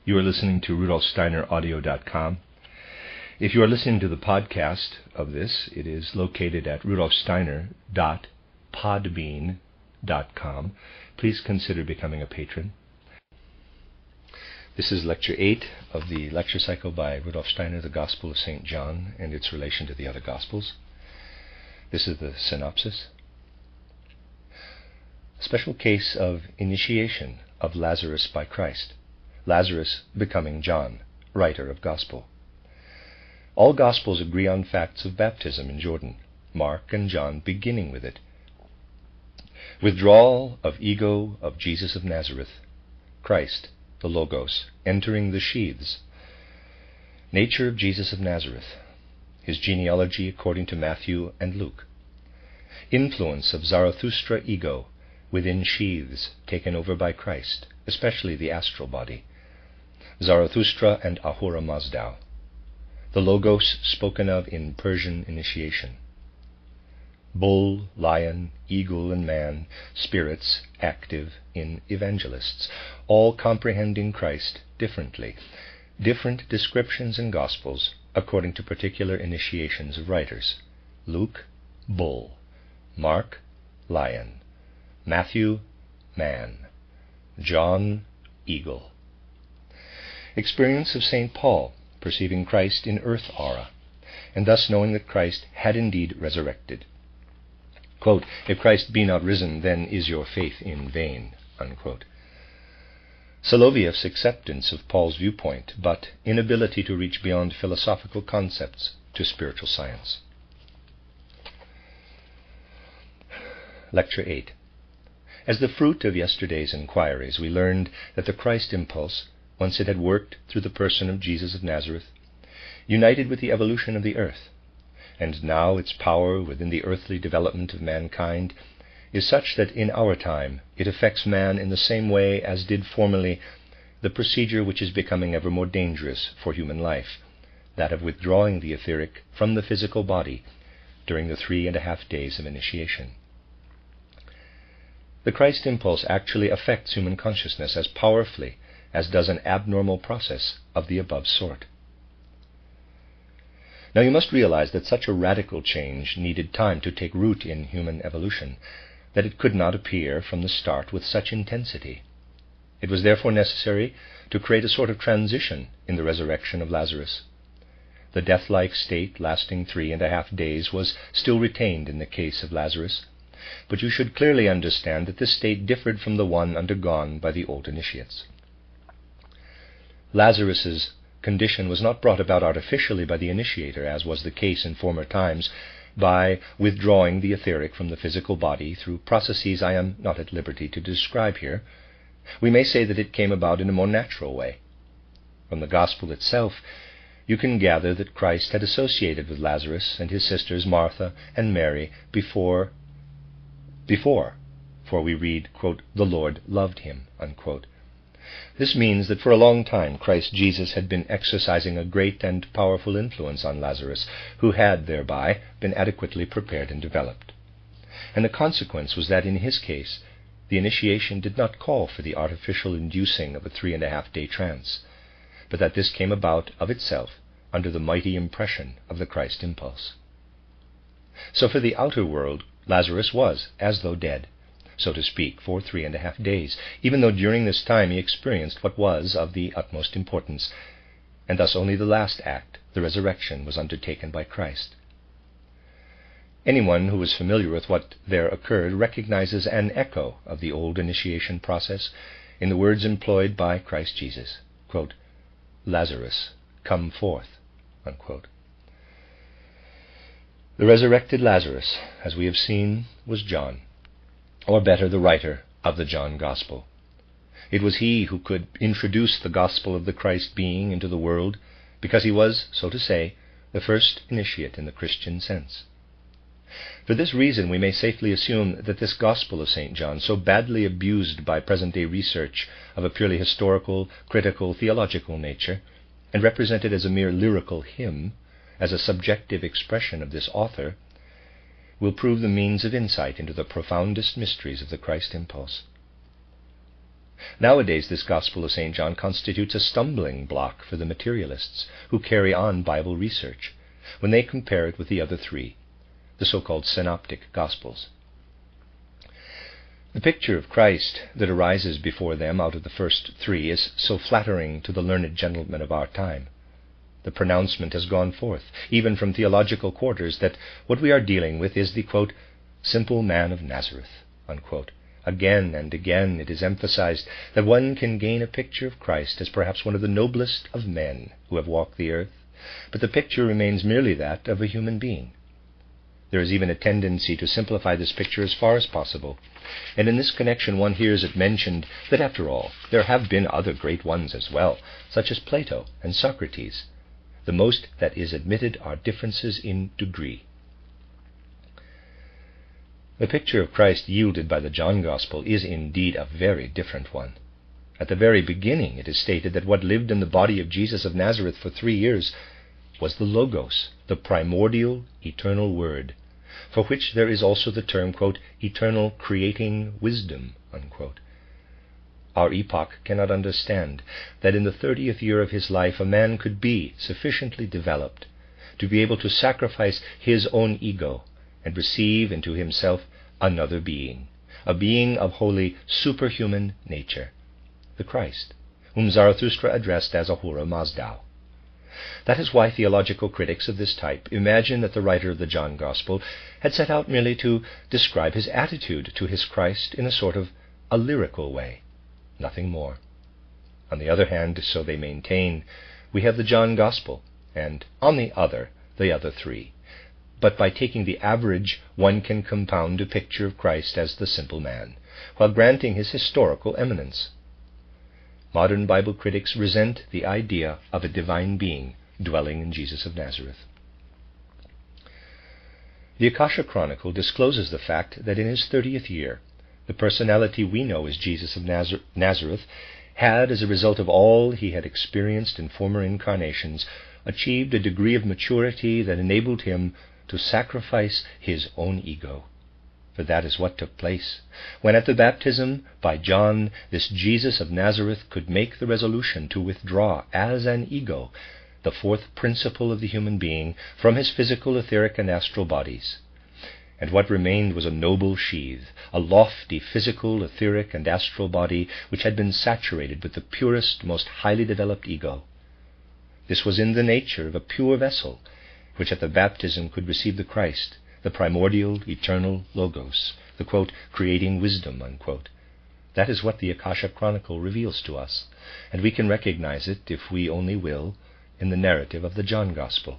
You are listening to RudolfSteinerAudio.com. If you are listening to the podcast of this, it is located at RudolfSteiner.podbean.com. Please consider becoming a patron. This is Lecture 8 of the lecture cycle by Rudolf Steiner, The Gospel of St. John and its relation to the other Gospels. This is the synopsis. A special case of initiation of Lazarus by Christ. Lazarus becoming John, writer of Gospel. All Gospels agree on facts of baptism in Jordan, Mark and John beginning with it. Withdrawal of ego of Jesus of Nazareth, Christ, the Logos, entering the sheaths. Nature of Jesus of Nazareth, his genealogy according to Matthew and Luke. Influence of Zarathustra ego within sheaths taken over by Christ, especially the astral body. Zarathustra and Ahura Mazda. The Logos spoken of in Persian initiation. Bull, lion, eagle, and man, spirits active in evangelists, all comprehending Christ differently. Different descriptions in Gospels according to particular initiations of writers. Luke, bull. Mark, lion. Matthew, man. John, eagle. Experience of St. Paul, perceiving Christ in earth aura, and thus knowing that Christ had indeed resurrected. Quote, "If Christ be not risen, then is your faith in vain." Unquote. Soloviev's acceptance of Paul's viewpoint, but inability to reach beyond philosophical concepts to spiritual science. Lecture 8. As the fruit of yesterday's inquiries, we learned that the Christ impulse, once it had worked through the person of Jesus of Nazareth, united with the evolution of the earth, and now its power within the earthly development of mankind is such that in our time it affects man in the same way as did formerly the procedure which is becoming ever more dangerous for human life, that of withdrawing the etheric from the physical body during the 3.5 days of initiation. The Christ impulse actually affects human consciousness as powerfully as does an abnormal process of the above sort. Now you must realize that such a radical change needed time to take root in human evolution, that it could not appear from the start with such intensity. It was therefore necessary to create a sort of transition in the resurrection of Lazarus. The death-like state lasting 3.5 days was still retained in the case of Lazarus, but you should clearly understand that this state differed from the one undergone by the old initiates. Lazarus's condition was not brought about artificially by the initiator, as was the case in former times, by withdrawing the etheric from the physical body through processes I am not at liberty to describe here. We may say that it came about in a more natural way. From the Gospel itself, you can gather that Christ had associated with Lazarus and his sisters Martha and Mary before, for we read, quote, "The Lord loved him," unquote. This means that for a long time Christ Jesus had been exercising a great and powerful influence on Lazarus, who had thereby been adequately prepared and developed. And the consequence was that in his case, the initiation did not call for the artificial inducing of a 3.5-day trance, but that this came about of itself under the mighty impression of the Christ impulse. So for the outer world, Lazarus was as though dead, so to speak, for 3.5 days, even though during this time he experienced what was of the utmost importance, and thus only the last act, the resurrection, was undertaken by Christ. Anyone who is familiar with what there occurred recognizes an echo of the old initiation process in the words employed by Christ Jesus, quote, "Lazarus, come forth," unquote. The resurrected Lazarus, as we have seen, was John, or better, the writer of the John Gospel. It was he who could introduce the gospel of the Christ being into the world, because he was, so to say, the first initiate in the Christian sense. For this reason we may safely assume that this Gospel of St. John, so badly abused by present-day research of a purely historical, critical, theological nature, and represented as a mere lyrical hymn, as a subjective expression of this author, will prove the means of insight into the profoundest mysteries of the Christ impulse. Nowadays, this Gospel of St. John constitutes a stumbling block for the materialists who carry on Bible research when they compare it with the other three, the so-called synoptic Gospels. The picture of Christ that arises before them out of the first three is so flattering to the learned gentlemen of our time. The pronouncement has gone forth, even from theological quarters, that what we are dealing with is the, quote, simple man of Nazareth, unquote. Again and again it is emphasized that one can gain a picture of Christ as perhaps one of the noblest of men who have walked the earth, but the picture remains merely that of a human being. There is even a tendency to simplify this picture as far as possible, and in this connection one hears it mentioned that after all there have been other great ones as well, such as Plato and Socrates. The most that is admitted are differences in degree. The picture of Christ yielded by the John Gospel is indeed a very different one. At the very beginning it is stated that what lived in the body of Jesus of Nazareth for 3 years was the Logos, the primordial, eternal Word, for which there is also the term, quote, eternal creating wisdom, unquote. Our epoch cannot understand that in the 30th year of his life a man could be sufficiently developed to be able to sacrifice his own ego and receive into himself another being, a being of wholly superhuman nature, the Christ, whom Zarathustra addressed as Ahura Mazda. That is why theological critics of this type imagine that the writer of the John Gospel had set out merely to describe his attitude to his Christ in a sort of a lyrical way, nothing more. On the other hand, so they maintain, we have the John Gospel, and on the other three. But by taking the average, one can compound a picture of Christ as the simple man, while granting his historical eminence. Modern Bible critics resent the idea of a divine being dwelling in Jesus of Nazareth. The Akasha Chronicle discloses the fact that in his 30th year, the personality we know as Jesus of Nazareth had, as a result of all he had experienced in former incarnations, achieved a degree of maturity that enabled him to sacrifice his own ego. For that is what took place, when at the baptism by John, this Jesus of Nazareth could make the resolution to withdraw as an ego the fourth principle of the human being from his physical, etheric, and astral bodies. And what remained was a noble sheath, a lofty physical, etheric, and astral body which had been saturated with the purest, most highly developed ego. This was in the nature of a pure vessel, which at the baptism could receive the Christ, the primordial, eternal Logos, the, quote, creating wisdom, unquote. That is what the Akasha Chronicle reveals to us, and we can recognize it, if we only will, in the narrative of the John Gospel.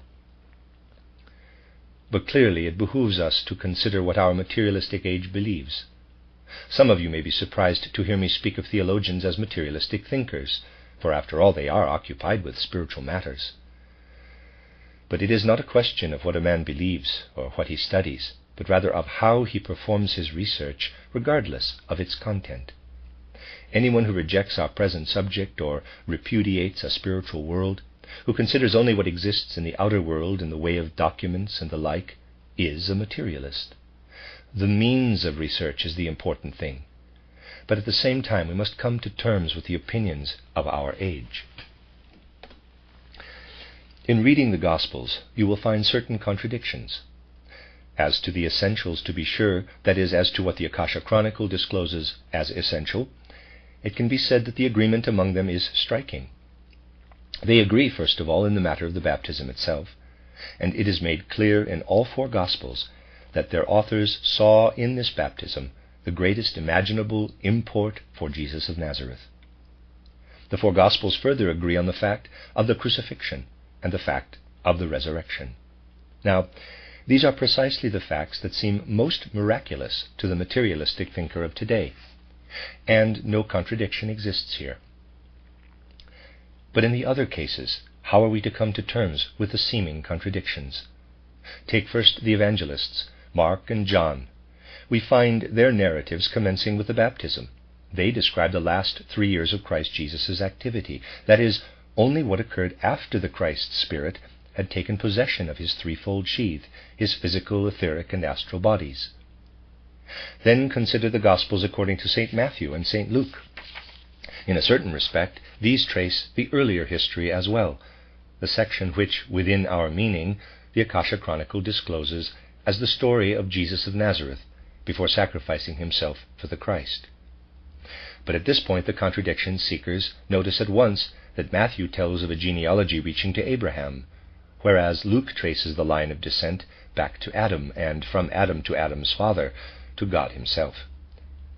But clearly it behooves us to consider what our materialistic age believes. Some of you may be surprised to hear me speak of theologians as materialistic thinkers, for after all they are occupied with spiritual matters. But it is not a question of what a man believes or what he studies, but rather of how he performs his research, regardless of its content. Anyone who rejects our present subject or repudiates a spiritual world, who considers only what exists in the outer world in the way of documents and the like, is a materialist. The means of research is the important thing, but at the same time we must come to terms with the opinions of our age. In reading the Gospels, you will find certain contradictions. As to the essentials, to be sure, that is, as to what the Akasha Chronicle discloses as essential, it can be said that the agreement among them is striking. They agree, first of all, in the matter of the baptism itself, and it is made clear in all 4 Gospels that their authors saw in this baptism the greatest imaginable import for Jesus of Nazareth. The 4 Gospels further agree on the fact of the crucifixion and the fact of the resurrection. Now, these are precisely the facts that seem most miraculous to the materialistic thinker of today, and no contradiction exists here. But in the other cases, how are we to come to terms with the seeming contradictions? Take first the evangelists, Mark and John. We find their narratives commencing with the baptism. They describe the last 3 years of Christ Jesus' activity, that is, only what occurred after the Christ Spirit had taken possession of his threefold sheath, his physical, etheric, and astral bodies. Then consider the Gospels according to St. Matthew and St. Luke. In a certain respect, these trace the earlier history as well, the section which, within our meaning, the Akasha Chronicle discloses as the story of Jesus of Nazareth before sacrificing himself for the Christ. But at this point the contradiction seekers notice at once that Matthew tells of a genealogy reaching to Abraham, whereas Luke traces the line of descent back to Adam, and from Adam to Adam's father, to God himself.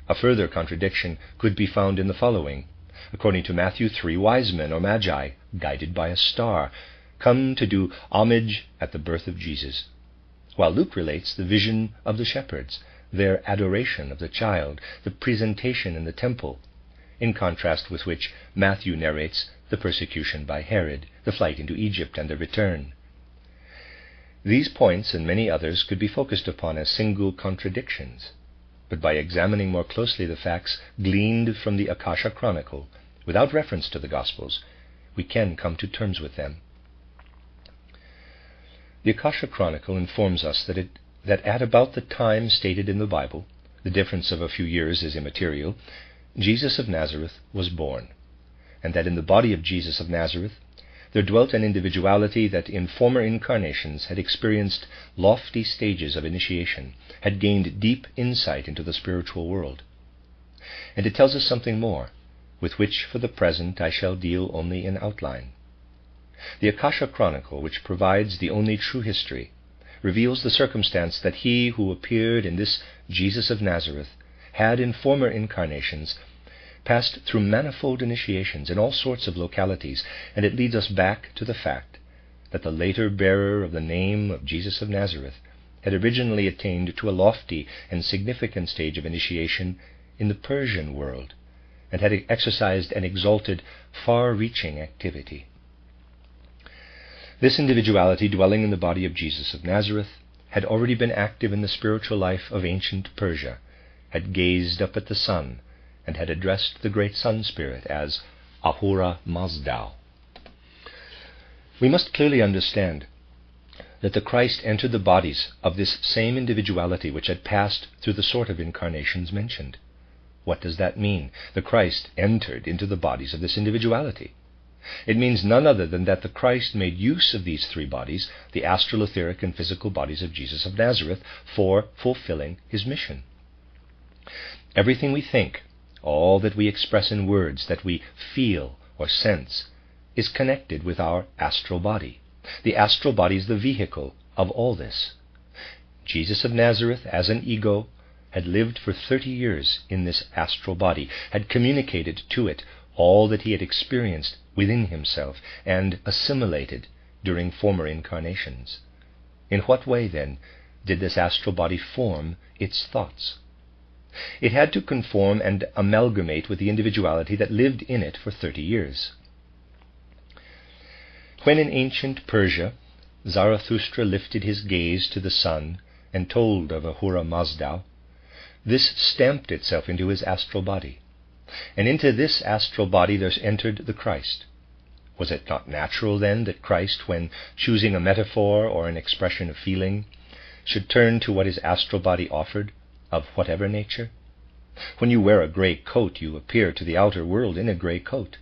A further contradiction could be found in the following. According to Matthew, 3 wise men or magi, guided by a star, come to do homage at the birth of Jesus, while Luke relates the vision of the shepherds, their adoration of the child, the presentation in the temple, in contrast with which Matthew narrates the persecution by Herod, the flight into Egypt, and the return. These points and many others could be focused upon as single contradictions, but by examining more closely the facts gleaned from the Akasha Chronicle, without reference to the Gospels, we can come to terms with them. The Akasha Chronicle informs us that at about the time stated in the Bible, the difference of a few years is immaterial, Jesus of Nazareth was born, and that in the body of Jesus of Nazareth there dwelt an individuality that in former incarnations had experienced lofty stages of initiation, had gained deep insight into the spiritual world. And it tells us something more, with which for the present I shall deal only in outline. The Akasha Chronicle, which provides the only true history, reveals the circumstance that he who appeared in this Jesus of Nazareth had in former incarnations passed through manifold initiations in all sorts of localities, and it leads us back to the fact that the later bearer of the name of Jesus of Nazareth had originally attained to a lofty and significant stage of initiation in the Persian world, and had exercised an exalted, far-reaching activity. This individuality dwelling in the body of Jesus of Nazareth had already been active in the spiritual life of ancient Persia, had gazed up at the sun, and had addressed the great sun spirit as Ahura Mazda. We must clearly understand that the Christ entered the bodies of this same individuality which had passed through the sort of incarnations mentioned. What does that mean? The Christ entered into the bodies of this individuality. It means none other than that the Christ made use of these three bodies, the astral, etheric, and physical bodies of Jesus of Nazareth, for fulfilling his mission. Everything we think, all that we express in words, that we feel or sense, is connected with our astral body. The astral body is the vehicle of all this. Jesus of Nazareth, as an ego, had lived for 30 years in this astral body, had communicated to it all that he had experienced within himself and assimilated during former incarnations. In what way, then, did this astral body form its thoughts? It had to conform and amalgamate with the individuality that lived in it for 30 years. When in ancient Persia Zarathustra lifted his gaze to the sun and told of Ahura Mazda, this stamped itself into his astral body, and into this astral body there entered the Christ. Was it not natural, then, that Christ, when choosing a metaphor or an expression of feeling, should turn to what his astral body offered, of whatever nature? When you wear a grey coat, you appear to the outer world in a grey coat.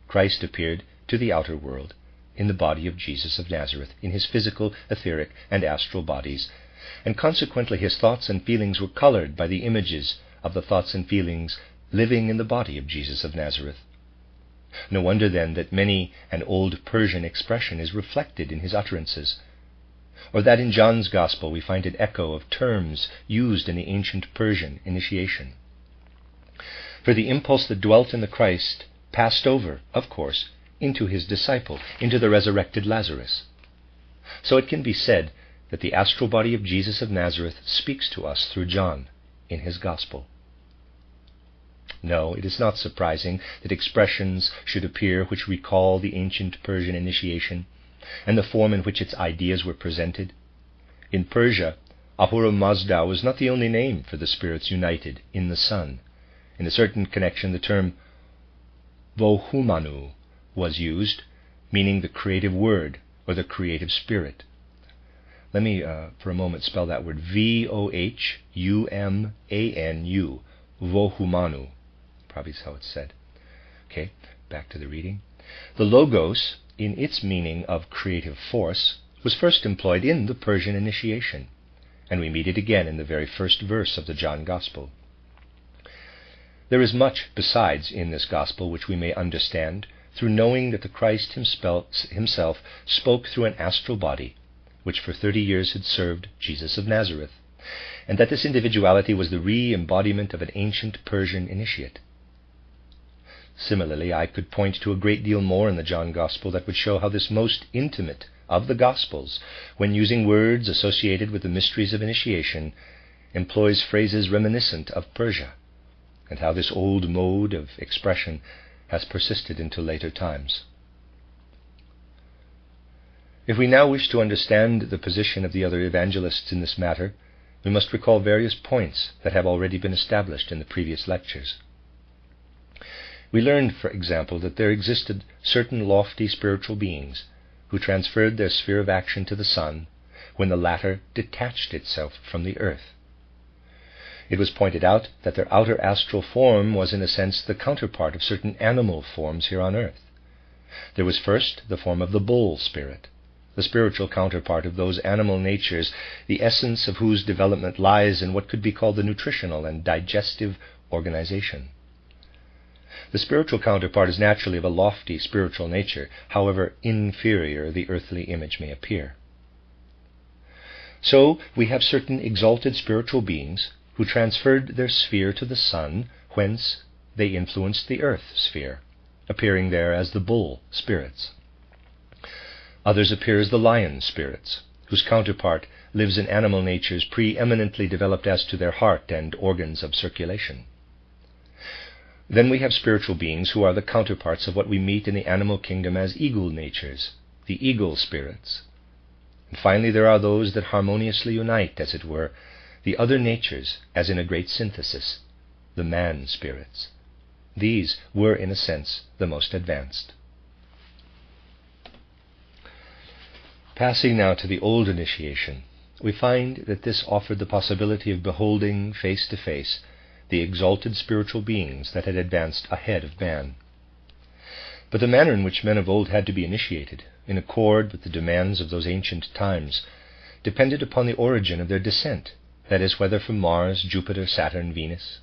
Christ appeared to the outer world in the body of Jesus of Nazareth, in his physical, etheric, and astral bodies, and consequently his thoughts and feelings were colored by the images of the thoughts and feelings living in the body of Jesus of Nazareth. No wonder, then, that many an old Persian expression is reflected in his utterances, or that in John's Gospel we find an echo of terms used in the ancient Persian initiation. For the impulse that dwelt in the Christ passed over, of course, into his disciple, into the resurrected Lazarus. So it can be said that the astral body of Jesus of Nazareth speaks to us through John in his Gospel. No, it is not surprising that expressions should appear which recall the ancient Persian initiation and the form in which its ideas were presented. In Persia, Ahura Mazda was not the only name for the spirits united in the sun. In a certain connection, the term Vohumanu was used, meaning the creative word or the creative spirit. Let me, for a moment, spell that word. Vohumanu. Vohumanu. Probably is how it's said. Okay, back to the reading. The Logos, in its meaning of creative force, was first employed in the Persian initiation, and we meet it again in the very first verse of the John Gospel. There is much besides in this Gospel which we may understand through knowing that the Christ himself spoke through an astral body, which for 30 years had served Jesus of Nazareth, and that this individuality was the re-embodiment of an ancient Persian initiate. Similarly, I could point to a great deal more in the John Gospel that would show how this most intimate of the Gospels, when using words associated with the mysteries of initiation, employs phrases reminiscent of Persia, and how this old mode of expression has persisted into later times. If we now wish to understand the position of the other evangelists in this matter, we must recall various points that have already been established in the previous lectures. We learned, for example, that there existed certain lofty spiritual beings who transferred their sphere of action to the Son when the latter detached itself from the earth. It was pointed out that their outer astral form was in a sense the counterpart of certain animal forms here on earth. There was first the form of the bull spirit, the spiritual counterpart of those animal natures, the essence of whose development lies in what could be called the nutritional and digestive organization. The spiritual counterpart is naturally of a lofty spiritual nature, however inferior the earthly image may appear. So we have certain exalted spiritual beings who transferred their sphere to the Son, whence they influenced the earth sphere, appearing there as the bull spirits. Others appear as the lion spirits, whose counterpart lives in animal natures preeminently developed as to their heart and organs of circulation. Then we have spiritual beings who are the counterparts of what we meet in the animal kingdom as eagle natures, the eagle spirits. And finally there are those that harmoniously unite, as it were, the other natures as in a great synthesis, the man spirits. These were, in a sense, the most advanced. Passing now to the old initiation, we find that this offered the possibility of beholding face to face the exalted spiritual beings that had advanced ahead of man. But the manner in which men of old had to be initiated, in accord with the demands of those ancient times, depended upon the origin of their descent, that is, whether from Mars, Jupiter, Saturn, Venus.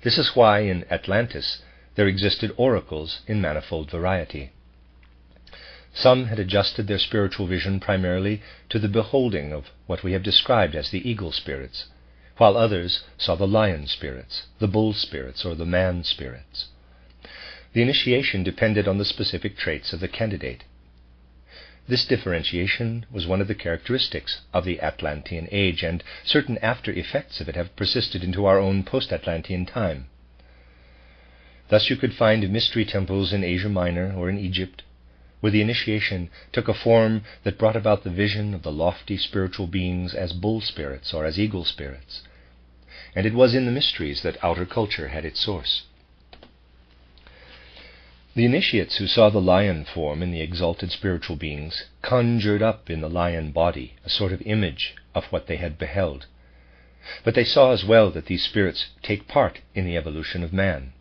This is why in Atlantis there existed oracles in manifold variety. Some had adjusted their spiritual vision primarily to the beholding of what we have described as the eagle spirits, while others saw the lion spirits, the bull spirits, or the man spirits. The initiation depended on the specific traits of the candidate. This differentiation was one of the characteristics of the Atlantean age, and certain after effects of it have persisted into our own post-Atlantean time. Thus you could find mystery temples in Asia Minor or in Egypt, where the initiation took a form that brought about the vision of the lofty spiritual beings as bull spirits or as eagle spirits. And it was in the mysteries that outer culture had its source. The initiates who saw the lion form in the exalted spiritual beings conjured up in the lion body a sort of image of what they had beheld. But they saw as well that these spirits take part in the evolution of man.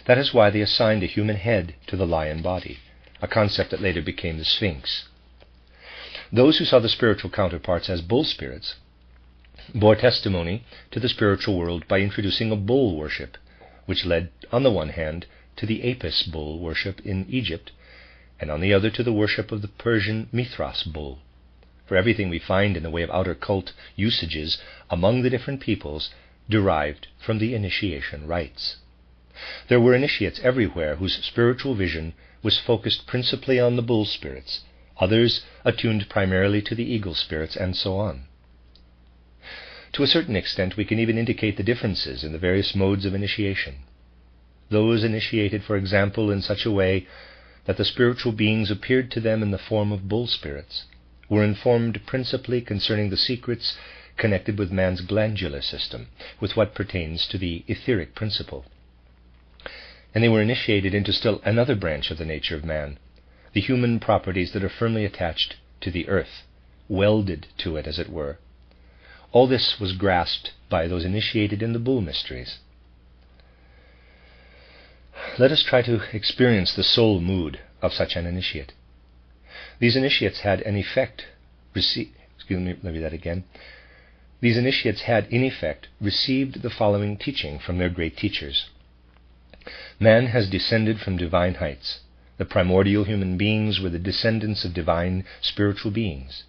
That is why they assigned a human head to the lion body, a concept that later became the Sphinx. Those who saw the spiritual counterparts as bull spirits bore testimony to the spiritual world by introducing a bull worship, which led, on the one hand, to the Apis bull worship in Egypt, and on the other to the worship of the Persian Mithras bull. For everything we find in the way of outer cult usages among the different peoples derived from the initiation rites. There were initiates everywhere whose spiritual vision was focused principally on the bull spirits, others attuned primarily to the eagle spirits, and so on. To a certain extent we can even indicate the differences in the various modes of initiation. Those initiated, for example, in such a way that the spiritual beings appeared to them in the form of bull spirits, were informed principally concerning the secrets connected with man's glandular system, with what pertains to the etheric principle. And they were initiated into still another branch of the nature of man, the human properties that are firmly attached to the earth, welded to it, as it were. All this was grasped by those initiated in the bull mysteries. Let us try to experience the soul mood of such an initiate. These initiates had in effect received the following teaching from their great teachers. Man has descended from divine heights. The primordial human beings were the descendants of divine spiritual beings.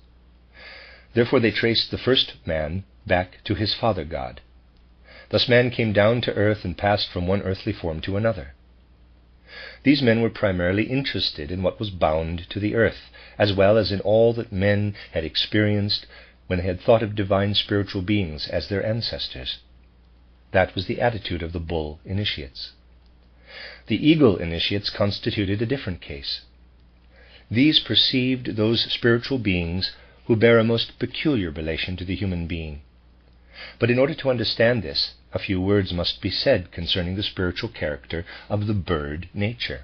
Therefore they traced the first man back to his father God. Thus man came down to earth and passed from one earthly form to another. These men were primarily interested in what was bound to the earth, as well as in all that men had experienced when they had thought of divine spiritual beings as their ancestors. That was the attitude of the bull initiates. The eagle initiates constituted a different case. These perceived those spiritual beings who bear a most peculiar relation to the human being. But in order to understand this, a few words must be said concerning the spiritual character of the bird nature.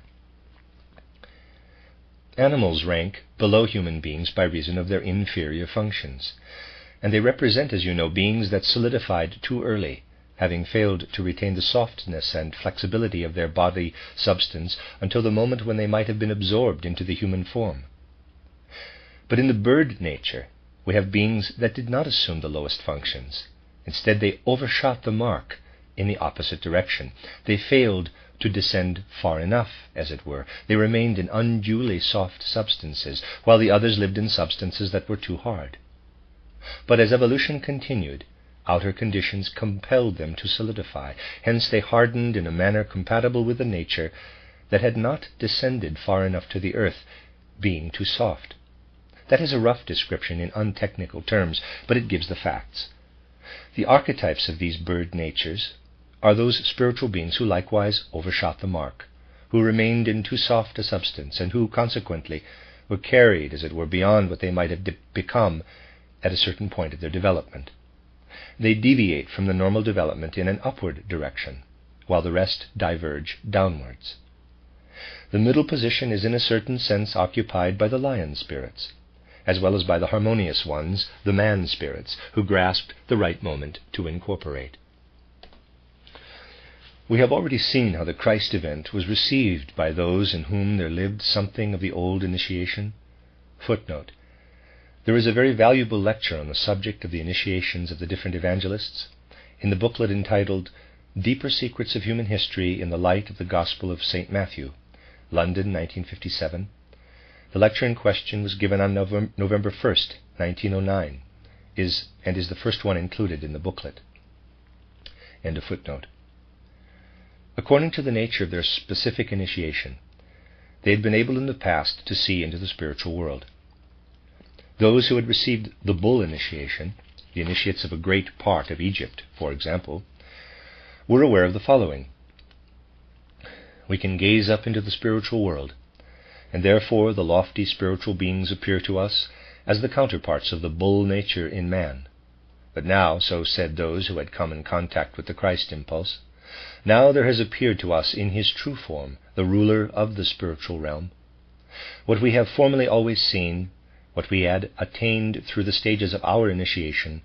Animals rank below human beings by reason of their inferior functions, and they represent, as you know, beings that solidified too early, having failed to retain the softness and flexibility of their body substance until the moment when they might have been absorbed into the human form. But in the bird nature, we have beings that did not assume the lowest functions. Instead, they overshot the mark in the opposite direction. They failed to descend far enough, as it were. They remained in unduly soft substances, while the others lived in substances that were too hard. But as evolution continued, outer conditions compelled them to solidify. Hence they hardened in a manner compatible with the nature that had not descended far enough to the earth, being too soft. That is a rough description in untechnical terms, but it gives the facts. The archetypes of these bird natures are those spiritual beings who likewise overshot the mark, who remained in too soft a substance, and who, consequently, were carried, as it were, beyond what they might have become at a certain point of their development. They deviate from the normal development in an upward direction, while the rest diverge downwards. The middle position is in a certain sense occupied by the lion spirits, as well as by the harmonious ones, the man spirits, who grasped the right moment to incorporate. We have already seen how the Christ event was received by those in whom there lived something of the old initiation. Footnote: there is a very valuable lecture on the subject of the initiations of the different evangelists in the booklet entitled Deeper Secrets of Human History in the Light of the Gospel of St. Matthew, London, 1957. The lecture in question was given on November 1st, 1909, and is the first one included in the booklet. End of footnote. According to the nature of their specific initiation, they had been able in the past to see into the spiritual world. Those who had received the bull initiation, the initiates of a great part of Egypt, for example, were aware of the following. We can gaze up into the spiritual world, and therefore the lofty spiritual beings appear to us as the counterparts of the bull nature in man. But now, so said those who had come in contact with the Christ impulse, now there has appeared to us in his true form the ruler of the spiritual realm. What we have formerly always seen, what we had attained through the stages of our initiation,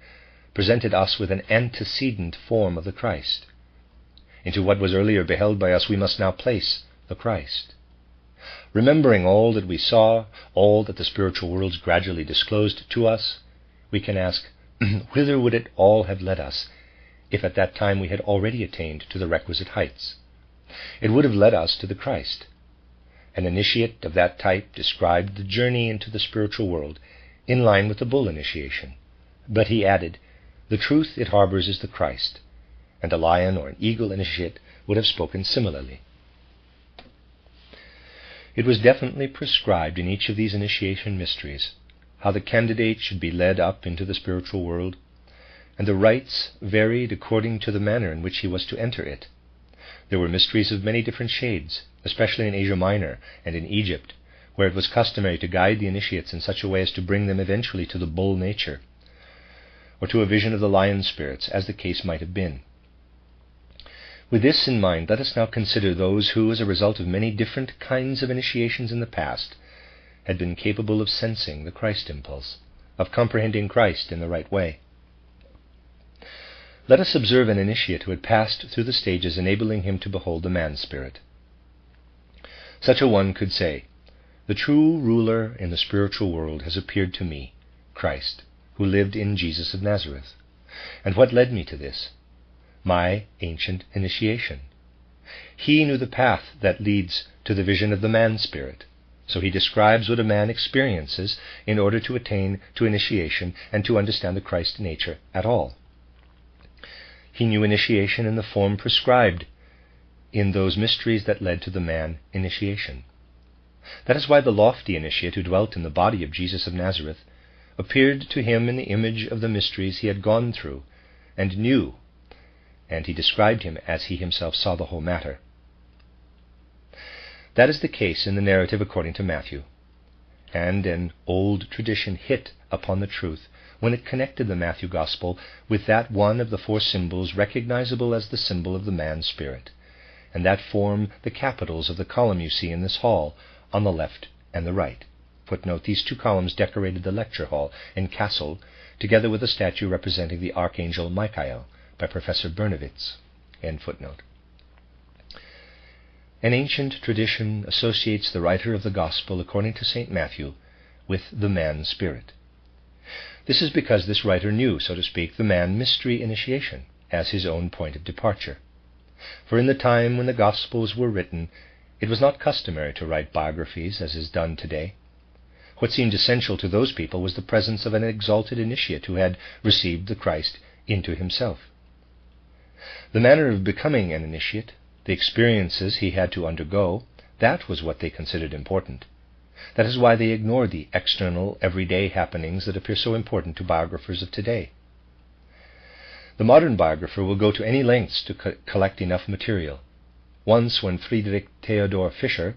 presented us with an antecedent form of the Christ. Into what was earlier beheld by us we must now place the Christ. Remembering all that we saw, all that the spiritual worlds gradually disclosed to us, we can ask, whither would it all have led us if at that time we had already attained to the requisite heights? It would have led us to the Christ. An initiate of that type described the journey into the spiritual world in line with the bull initiation. But he added, the truth it harbors is the Christ, and a lion or an eagle initiate would have spoken similarly. It was definitely prescribed in each of these initiation mysteries how the candidate should be led up into the spiritual world, and the rites varied according to the manner in which he was to enter it. There were mysteries of many different shades, especially in Asia Minor and in Egypt, where it was customary to guide the initiates in such a way as to bring them eventually to the bull nature, or to a vision of the lion spirits, as the case might have been. With this in mind, let us now consider those who, as a result of many different kinds of initiations in the past, had been capable of sensing the Christ impulse, of comprehending Christ in the right way. Let us observe an initiate who had passed through the stages enabling him to behold the man spirit. Such a one could say, "The true ruler in the spiritual world has appeared to me, Christ, who lived in Jesus of Nazareth. And what led me to this? My ancient initiation. He knew the path that leads to the vision of the man-spirit, so he describes what a man experiences in order to attain to initiation and to understand the Christ nature at all. He knew initiation in the form prescribed in those mysteries that led to the man initiation. That is why the lofty initiate who dwelt in the body of Jesus of Nazareth appeared to him in the image of the mysteries he had gone through and knew, and he described him as he himself saw the whole matter. That is the case in the narrative according to Matthew, and an old tradition hit upon the truth when it connected the Matthew Gospel with that one of the four symbols recognizable as the symbol of the man-spirit, and that form the capitals of the column you see in this hall on the left and the right. Footnote, these two columns decorated the lecture hall and castle, together with a statue representing the Archangel Michael by Professor Bernowitz. End footnote. An ancient tradition associates the writer of the Gospel according to St. Matthew with the man-spirit. This is because this writer knew, so to speak, the man-mystery initiation as his own point of departure. For in the time when the Gospels were written, it was not customary to write biographies as is done today. What seemed essential to those people was the presence of an exalted initiate who had received the Christ into himself. The manner of becoming an initiate, the experiences he had to undergo, that was what they considered important. That is why they ignored the external, everyday happenings that appear so important to biographers of today. The modern biographer will go to any lengths to collect enough material. Once, when Friedrich Theodor Fischer,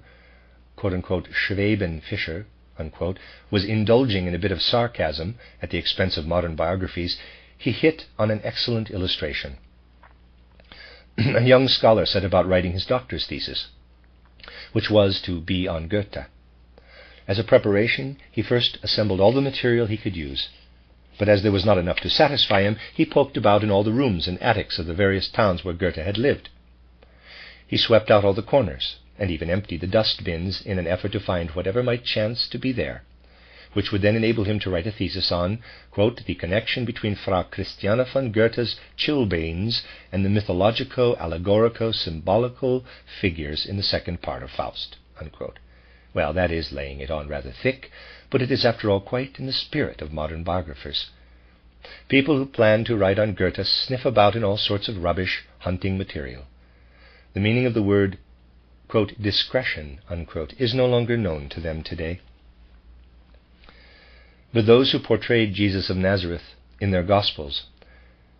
quote-unquote, Schweben Fischer, unquote, was indulging in a bit of sarcasm at the expense of modern biographies, he hit on an excellent illustration. A young scholar set about writing his doctor's thesis, which was to be on Goethe. As a preparation, he first assembled all the material he could use, but as there was not enough to satisfy him, he poked about in all the rooms and attics of the various towns where Goethe had lived. He swept out all the corners, and even emptied the dust-bins in an effort to find whatever might chance to be there, which would then enable him to write a thesis on, quote, the connection between Frau Christiane von Goethe's chilblains and the mythologico-allegorico-symbolical figures in the second part of Faust, unquote. Well, that is laying it on rather thick, but it is after all quite in the spirit of modern biographers. People who plan to write on Goethe sniff about in all sorts of rubbish hunting material. The meaning of the word, quote, discretion, unquote, is no longer known to them today. But those who portrayed Jesus of Nazareth in their Gospels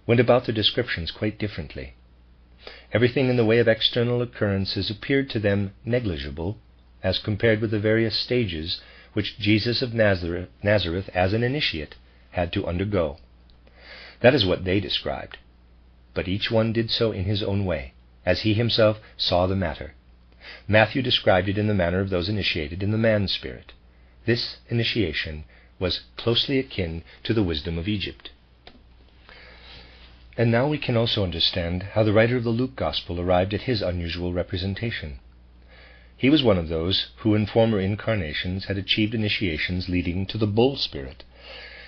went about their descriptions quite differently. Everything in the way of external occurrences appeared to them negligible as compared with the various stages which Jesus of Nazareth as an initiate had to undergo. That is what they described, but each one did so in his own way, as he himself saw the matter. Matthew described it in the manner of those initiated in the man-spirit. This initiation was closely akin to the wisdom of Egypt. And now we can also understand how the writer of the Luke Gospel arrived at his unusual representation. He was one of those who in former incarnations had achieved initiations leading to the bull spirit,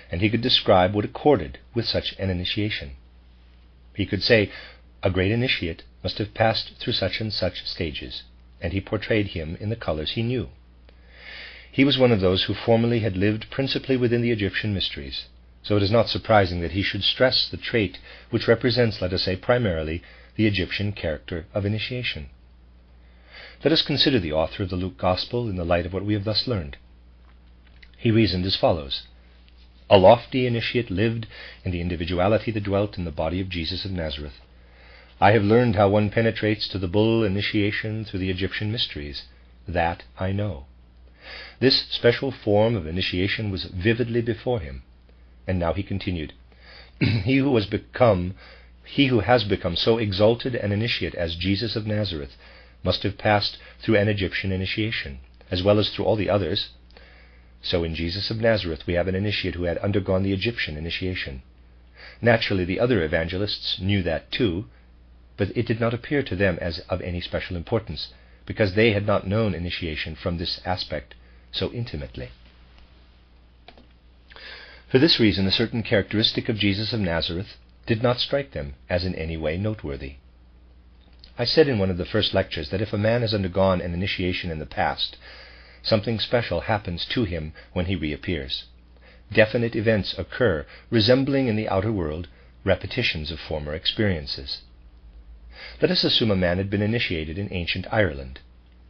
and he could describe what accorded with such an initiation. He could say, a great initiate must have passed through such and such stages, and he portrayed him in the colors he knew. He was one of those who formerly had lived principally within the Egyptian mysteries, so it is not surprising that he should stress the trait which represents, let us say, primarily the Egyptian character of initiation. Let us consider the author of the Luke Gospel in the light of what we have thus learned. He reasoned as follows. A lofty initiate lived in the individuality that dwelt in the body of Jesus of Nazareth. I have learned how one penetrates to the bull initiation through the Egyptian mysteries. That I know. This special form of initiation was vividly before him. And now he continued, He who has become so exalted an initiate as Jesus of Nazareth must have passed through an Egyptian initiation, as well as through all the others. So in Jesus of Nazareth we have an initiate who had undergone the Egyptian initiation. Naturally, the other evangelists knew that too, but it did not appear to them as of any special importance. because they had not known initiation from this aspect so intimately. For this reason, a certain characteristic of Jesus of Nazareth did not strike them as in any way noteworthy. I said in one of the first lectures that if a man has undergone an initiation in the past, something special happens to him when he reappears. Definite events occur, resembling in the outer world repetitions of former experiences. Let us assume a man had been initiated in ancient Ireland.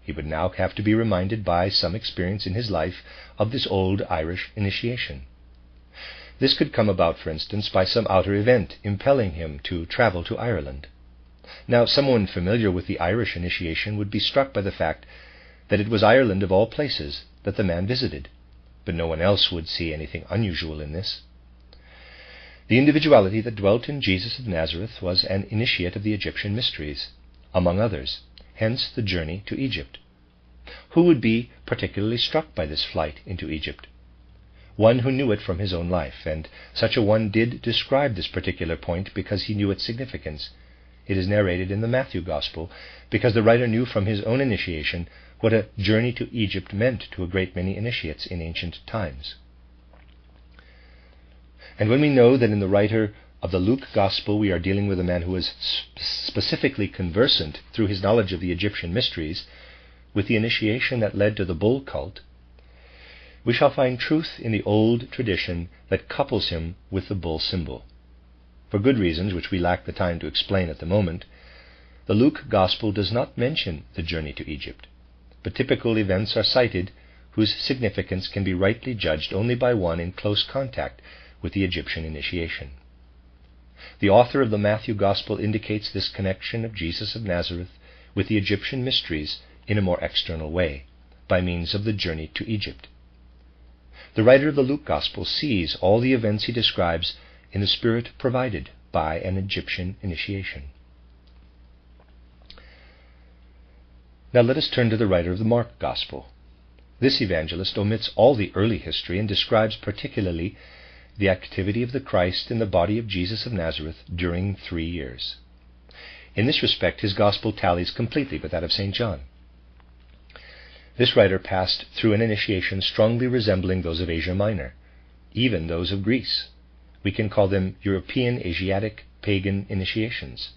He would now have to be reminded by some experience in his life of this old Irish initiation. This could come about, for instance, by some outer event impelling him to travel to Ireland. Now, someone familiar with the Irish initiation would be struck by the fact that it was Ireland of all places that the man visited, but no one else would see anything unusual in this. The individuality that dwelt in Jesus of Nazareth was an initiate of the Egyptian mysteries, among others, hence the journey to Egypt. Who would be particularly struck by this flight into Egypt? One who knew it from his own life, and such a one did describe this particular point because he knew its significance. It is narrated in the Matthew Gospel because the writer knew from his own initiation what a journey to Egypt meant to a great many initiates in ancient times. And when we know that in the writer of the Luke Gospel we are dealing with a man who was specifically conversant through his knowledge of the Egyptian mysteries with the initiation that led to the bull cult, we shall find truth in the old tradition that couples him with the bull symbol. For good reasons, which we lack the time to explain at the moment, the Luke Gospel does not mention the journey to Egypt, but typical events are cited whose significance can be rightly judged only by one in close contact with the Egyptian initiation. The author of the Matthew Gospel indicates this connection of Jesus of Nazareth with the Egyptian mysteries in a more external way, by means of the journey to Egypt. The writer of the Luke Gospel sees all the events he describes in the spirit provided by an Egyptian initiation. Now let us turn to the writer of the Mark Gospel. This evangelist omits all the early history and describes particularly the activity of the Christ in the body of Jesus of Nazareth during 3 years. In this respect, his Gospel tallies completely with that of St. John. This writer passed through an initiation strongly resembling those of Asia Minor, even those of Greece. We can call them European, Asiatic, pagan initiations.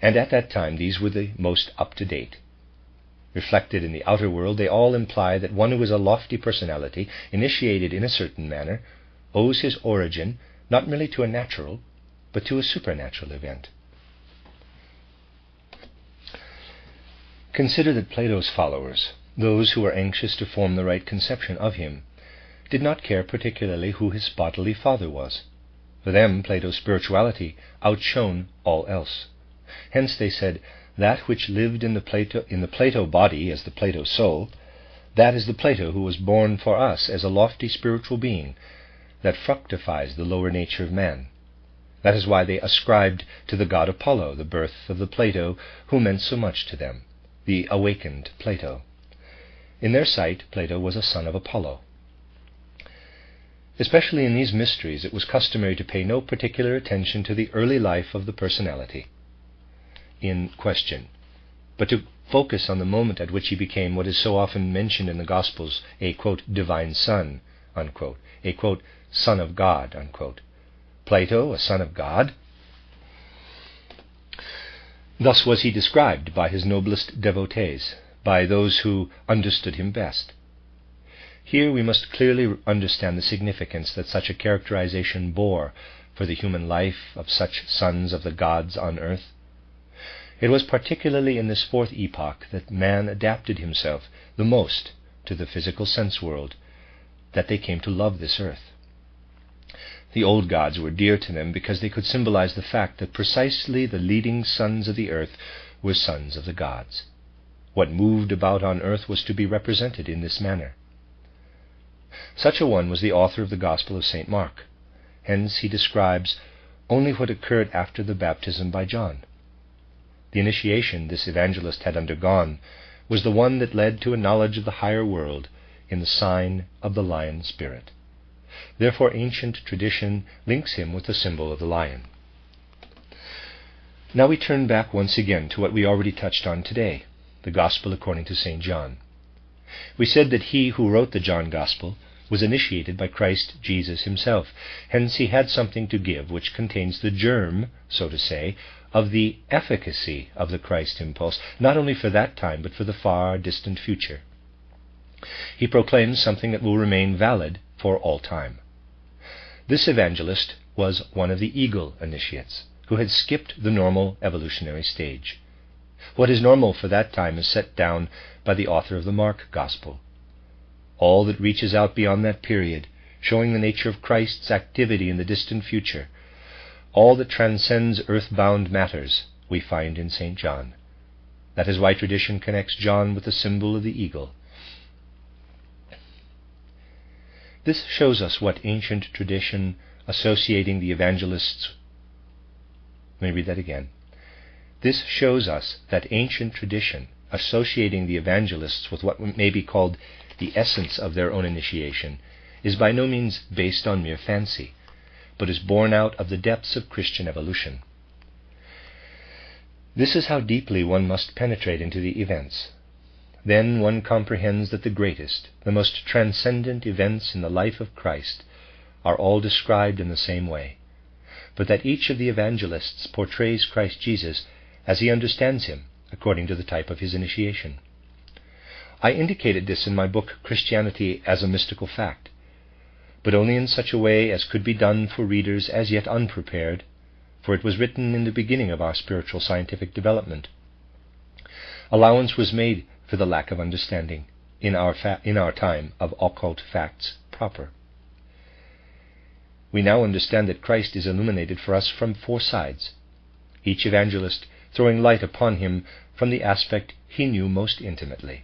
And at that time these were the most up-to-date. Reflected in the outer world, they all imply that one who is a lofty personality, initiated in a certain manner, owes his origin not merely to a natural, but to a supernatural event. Consider that Plato's followers, those who were anxious to form the right conception of him, did not care particularly who his bodily father was. For them, Plato's spirituality outshone all else. Hence they said, that which lived in the Plato body as the Plato soul, that is the Plato who was born for us as a lofty spiritual being that fructifies the lower nature of man. That is why they ascribed to the god Apollo the birth of the Plato who meant so much to them, the awakened Plato. In their sight, Plato was a son of Apollo. Especially in these mysteries, it was customary to pay no particular attention to the early life of the personality in question, but to focus on the moment at which he became what is so often mentioned in the Gospels, a, quote, divine son, unquote, a, quote, son of God, unquote. Plato, a son of God? Thus was he described by his noblest devotees, by those who understood him best. Here we must clearly understand the significance that such a characterization bore for the human life of such sons of the gods on earth. It was particularly in this fourth epoch that man adapted himself the most to the physical sense world, that they came to love this earth. The old gods were dear to them because they could symbolize the fact that precisely the leading sons of the earth were sons of the gods. What moved about on earth was to be represented in this manner. Such a one was the author of the Gospel of St. Mark. Hence he describes only what occurred after the baptism by John. The initiation this evangelist had undergone was the one that led to a knowledge of the higher world in the sign of the lion spirit. Therefore ancient tradition links him with the symbol of the lion. Now we turn back once again to what we already touched on today, the Gospel according to St. John. We said that he who wrote the John Gospel was initiated by Christ Jesus himself. Hence he had something to give which contains the germ, so to say, of the efficacy of the Christ impulse, not only for that time, but for the far distant future. He proclaims something that will remain valid for all time. This evangelist was one of the eagle initiates, who had skipped the normal evolutionary stage. What is normal for that time is set down by the author of the Mark Gospel. All that reaches out beyond that period, showing the nature of Christ's activity in the distant future, all that transcends earth-bound matters, we find in St. John. That is why tradition connects John with the symbol of the eagle. This shows us what ancient tradition associating the evangelists... Let me read that again. This shows us that ancient tradition associating the evangelists with what may be called the essence of their own initiation is by no means based on mere fancy, but is born out of the depths of Christian evolution. This is how deeply one must penetrate into the events. Then one comprehends that the greatest, the most transcendent events in the life of Christ are all described in the same way, but that each of the evangelists portrays Christ Jesus as he understands him, according to the type of his initiation. I indicated this in my book Christianity as a Mystical Fact, but only in such a way as could be done for readers as yet unprepared, for it was written in the beginning of our spiritual scientific development. Allowance was made for the lack of understanding in our time of occult facts proper. We now understand that Christ is illuminated for us from 4 sides, each evangelist throwing light upon him from the aspect he knew most intimately.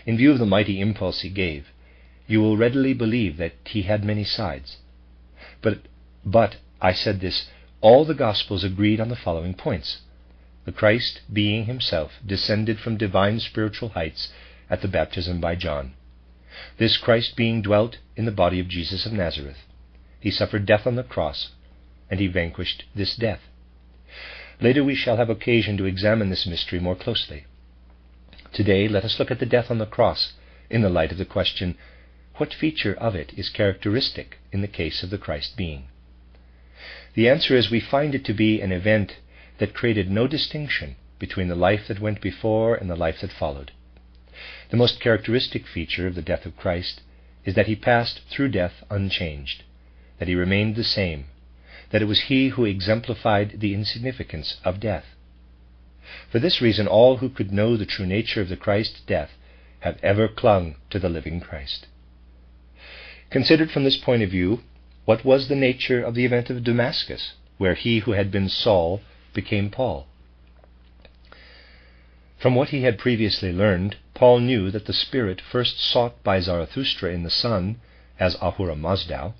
In view of the mighty impulse he gave, you will readily believe that he had many sides. But I said this, all the Gospels agreed on the following points. The Christ, being himself, descended from divine spiritual heights at the baptism by John. This Christ being dwelt in the body of Jesus of Nazareth. He suffered death on the cross, and he vanquished this death. Later we shall have occasion to examine this mystery more closely. Today let us look at the death on the cross in the light of the question, what feature of it is characteristic in the case of the Christ being? The answer is we find it to be an event that created no distinction between the life that went before and the life that followed. The most characteristic feature of the death of Christ is that he passed through death unchanged, that he remained the same, that it was he who exemplified the insignificance of death. For this reason, all who could know the true nature of the Christ's death have ever clung to the living Christ. Considered from this point of view, what was the nature of the event of Damascus, where he who had been Saul became Paul? From what he had previously learned, Paul knew that the Spirit first sought by Zarathustra in the sun, as Ahura Mazda,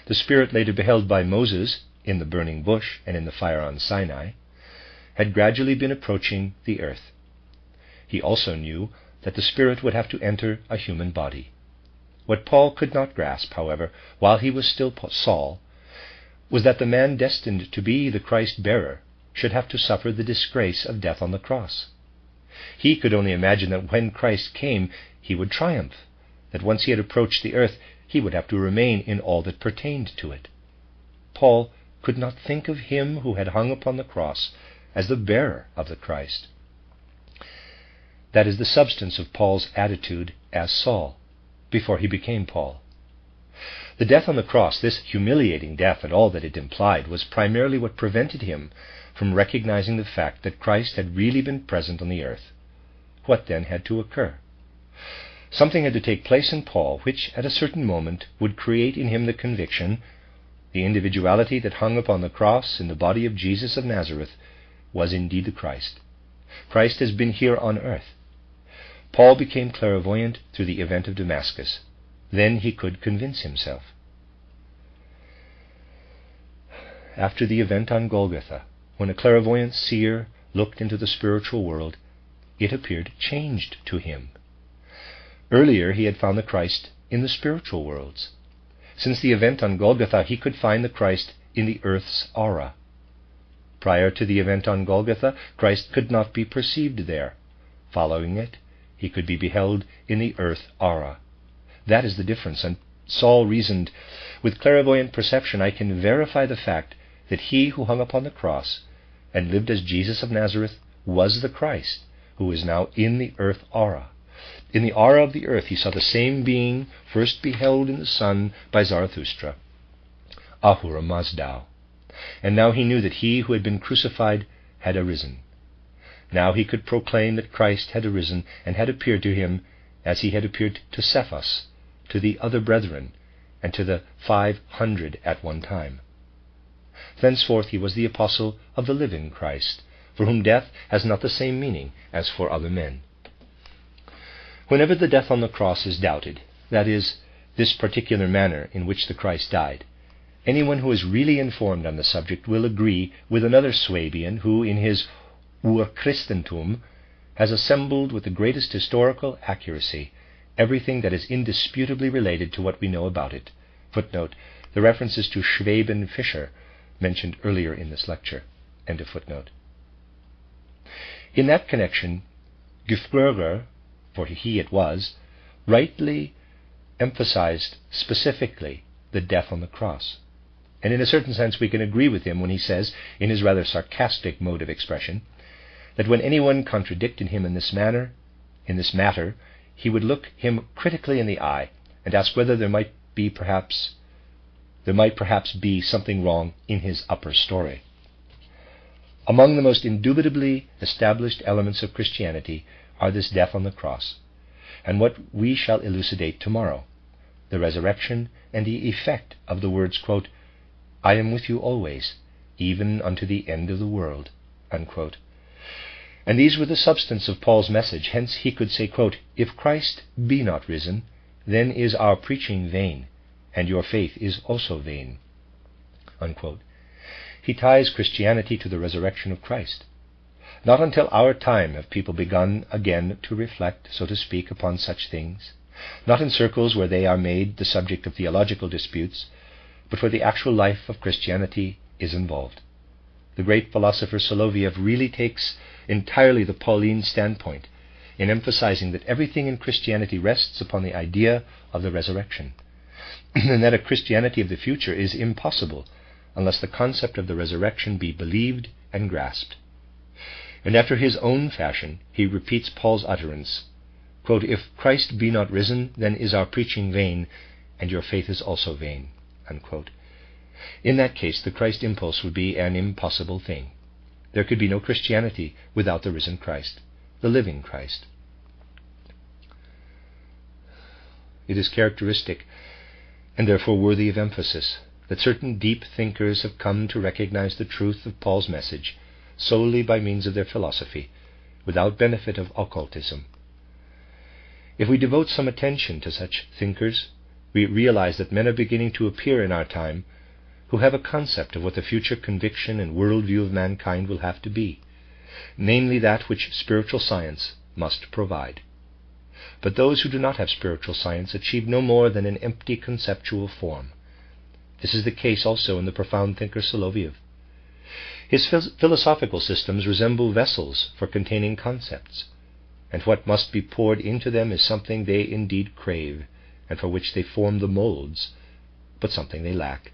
the Spirit later beheld by Moses in the burning bush and in the fire on Sinai, had gradually been approaching the earth. He also knew that the Spirit would have to enter a human body. What Paul could not grasp, however, while he was still Saul, was that the man destined to be the Christ-bearer should have to suffer the disgrace of death on the cross. He could only imagine that when Christ came, he would triumph, that once he had approached the earth, he would have to remain in all that pertained to it. Paul could not think of him who had hung upon the cross as the bearer of the Christ. That is the substance of Paul's attitude as Saul, before he became Paul. The death on the cross, this humiliating death and all that it implied, was primarily what prevented him from recognizing the fact that Christ had really been present on the earth. What then had to occur? Something had to take place in Paul which, at a certain moment, would create in him the conviction, the individuality that hung upon the cross in the body of Jesus of Nazareth was indeed the Christ. Christ has been here on earth. Paul became clairvoyant through the event of Damascus. Then he could convince himself. After the event on Golgotha, when a clairvoyant seer looked into the spiritual world, it appeared changed to him. Earlier he had found the Christ in the spiritual worlds. Since the event on Golgotha, he could find the Christ in the earth's aura. Prior to the event on Golgotha, Christ could not be perceived there, Following it, he could be beheld in the earth aura. That is the difference, and Saul reasoned, with clairvoyant perception I can verify the fact that he who hung upon the cross and lived as Jesus of Nazareth was the Christ, who is now in the earth aura. In the aura of the earth he saw the same being first beheld in the sun by Zarathustra, Ahura Mazda. And now he knew that he who had been crucified had arisen. Now he could proclaim that Christ had arisen and had appeared to him as he had appeared to Cephas, to the other brethren, and to the 500 at one time. Thenceforth he was the apostle of the living Christ, for whom death has not the same meaning as for other men. Whenever the death on the cross is doubted, that is, this particular manner in which the Christ died, anyone who is really informed on the subject will agree with another Swabian who, in his Urchristentum, has assembled with the greatest historical accuracy everything that is indisputably related to what we know about it. Footnote: the references to Schweben Fischer mentioned earlier in this lecture. End of footnote. In that connection, Güfberger, for he it was, rightly emphasized specifically the death on the cross. And in a certain sense we can agree with him when he says, in his rather sarcastic mode of expression, that when anyone contradicted him in this matter, he would look him critically in the eye and ask whether there might perhaps be something wrong in his upper story. Among the most indubitably established elements of Christianity are this death on the cross, and what we shall elucidate tomorrow, the resurrection and the effect of the words, quote, I am with you always, even unto the end of the world, unquote. And these were the substance of Paul's message. Hence he could say, quote, if Christ be not risen, then is our preaching vain, and your faith is also vain, unquote. He ties Christianity to the resurrection of Christ. Not until our time have people begun again to reflect, so to speak, upon such things, not in circles where they are made the subject of theological disputes, but where the actual life of Christianity is involved. The great philosopher Soloviev really takes entirely the Pauline standpoint in emphasizing that everything in Christianity rests upon the idea of the resurrection, and that a Christianity of the future is impossible unless the concept of the resurrection be believed and grasped. And after his own fashion, he repeats Paul's utterance, quote, if Christ be not risen, then is our preaching vain, and your faith is also vain, unquote. In that case, the Christ impulse would be an impossible thing. There could be no Christianity without the risen Christ, the living Christ. It is characteristic, and therefore worthy of emphasis, that certain deep thinkers have come to recognize the truth of Paul's message solely by means of their philosophy, without benefit of occultism. If we devote some attention to such thinkers, we realize that men are beginning to appear in our time who have a concept of what the future conviction and worldview of mankind will have to be, namely that which spiritual science must provide. But those who do not have spiritual science achieve no more than an empty conceptual form. This is the case also in the profound thinker Soloviev. His philosophical systems resemble vessels for containing concepts, and what must be poured into them is something they indeed crave, and for which they form the molds, but something they lack.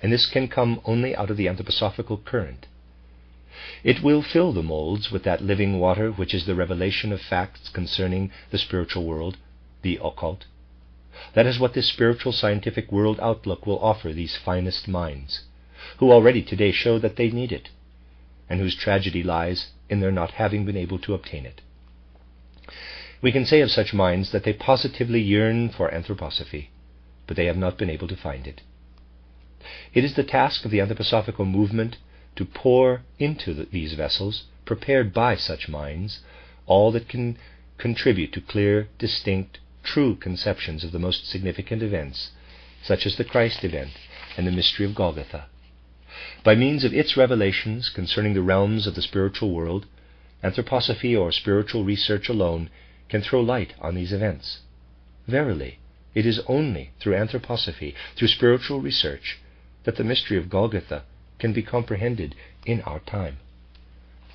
And this can come only out of the anthroposophical current. It will fill the molds with that living water which is the revelation of facts concerning the spiritual world, the occult. That is what this spiritual scientific world outlook will offer these finest minds, who already today show that they need it, and whose tragedy lies in their not having been able to obtain it. We can say of such minds that they positively yearn for anthroposophy, but they have not been able to find it. It is the task of the anthroposophical movement to pour into these vessels, prepared by such minds, all that can contribute to clear, distinct, true conceptions of the most significant events, such as the Christ event and the mystery of Golgotha. By means of its revelations concerning the realms of the spiritual world, anthroposophy or spiritual research alone can throw light on these events. Verily, it is only through anthroposophy, through spiritual research, that the mystery of Golgotha can be comprehended in our time.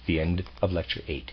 The end of Lecture 8.